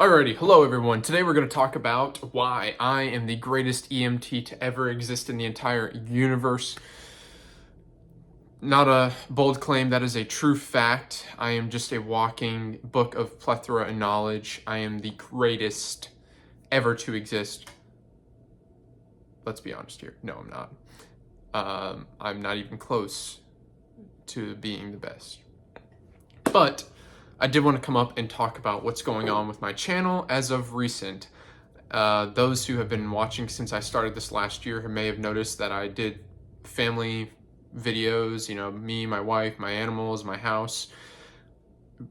Alrighty, hello everyone. Today we're going to talk about why I am the greatest EMT to ever exist in the entire universe. Not a bold claim, that is a true fact. I am just a walking book of plethora and knowledge. I am the greatest ever to exist. Let's be honest here. No, I'm not. I'm not even close to being the best. But I did want to come up and talk about what's going on with my channel as of recent. Those who have been watching since I started this last year may have noticed that I did family videos, me, my wife, my animals, my house.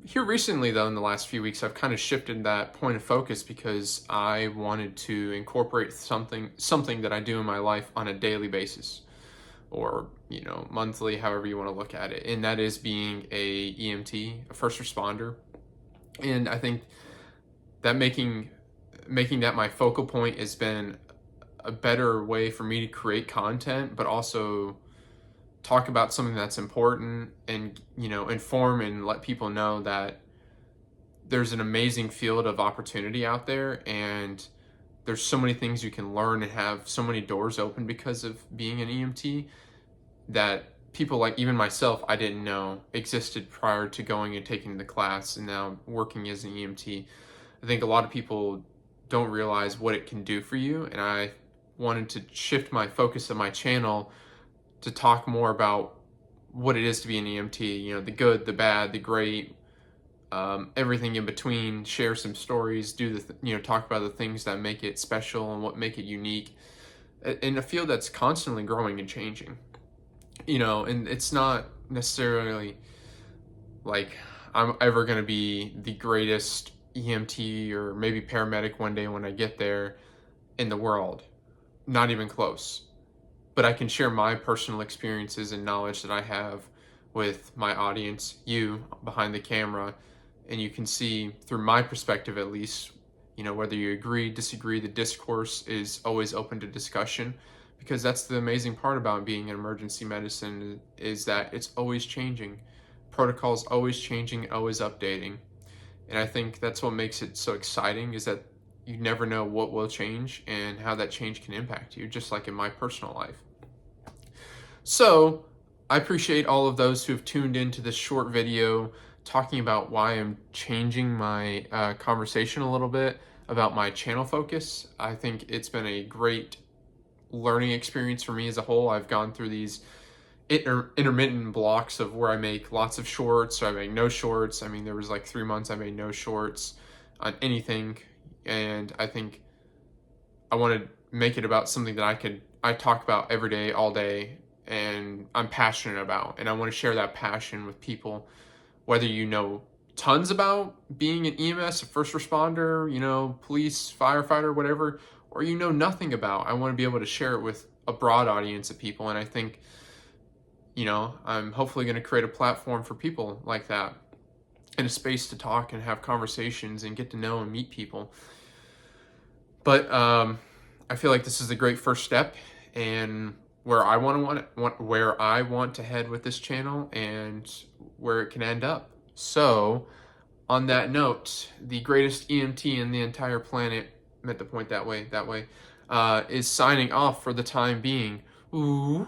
Here recently, though, in the last few weeks, I've kind of shifted that point of focus because I wanted to incorporate something that I do in my life on a daily basis, or monthly, however you want to look at it, and that is being a EMT, a first responder. And I think that making that my focal point has been a better way for me to create content, but also talk about something that's important and inform and let people know that there's an amazing field of opportunity out there, and there's so many things you can learn and have so many doors open because of being an EMT that people like even myself, I didn't know existed prior to going and taking the class and now working as an EMT. I think a lot of people don't realize what it can do for you, and I wanted to shift my focus of my channel to talk more about what it is to be an EMT, the good, the bad, the great, everything in between, share some stories, talk about the things that make it special and what make it unique in a field that's constantly growing and changing. And it's not necessarily like I'm ever going to be the greatest EMT or maybe paramedic one day when I get there in the world. Not even close. But I can share my personal experiences and knowledge that I have with my audience, you behind the camera, and you can see through my perspective at least, whether you agree, disagree, the discourse is always open to discussion. Because that's the amazing part about being in emergency medicine, is that it's always changing. Protocols always changing, always updating. And I think that's what makes it so exciting, is that you never know what will change and how that change can impact you, just like in my personal life. So I appreciate all of those who have tuned into this short video talking about why I'm changing my conversation a little bit about my channel focus. I think it's been a great learning experience for me as a whole. I've gone through these intermittent blocks of where I make lots of shorts, or I make no shorts. I mean, there was like 3 months I made no shorts on anything, and I think I want to make it about something that I talk about every day, all day, and I'm passionate about, and I want to share that passion with people, whether you know tons about being an EMS, a first responder, police, firefighter, whatever, or you know nothing about. I want to be able to share it with a broad audience of people, and I think, I'm hopefully going to create a platform for people like that, and a space to talk and have conversations and get to know and meet people. But I feel like this is a great first step, and where I want to head with this channel and where it can end up. So, on that note, the greatest EMT in the entire planet, meant to point that way, is signing off for the time being. Ooh.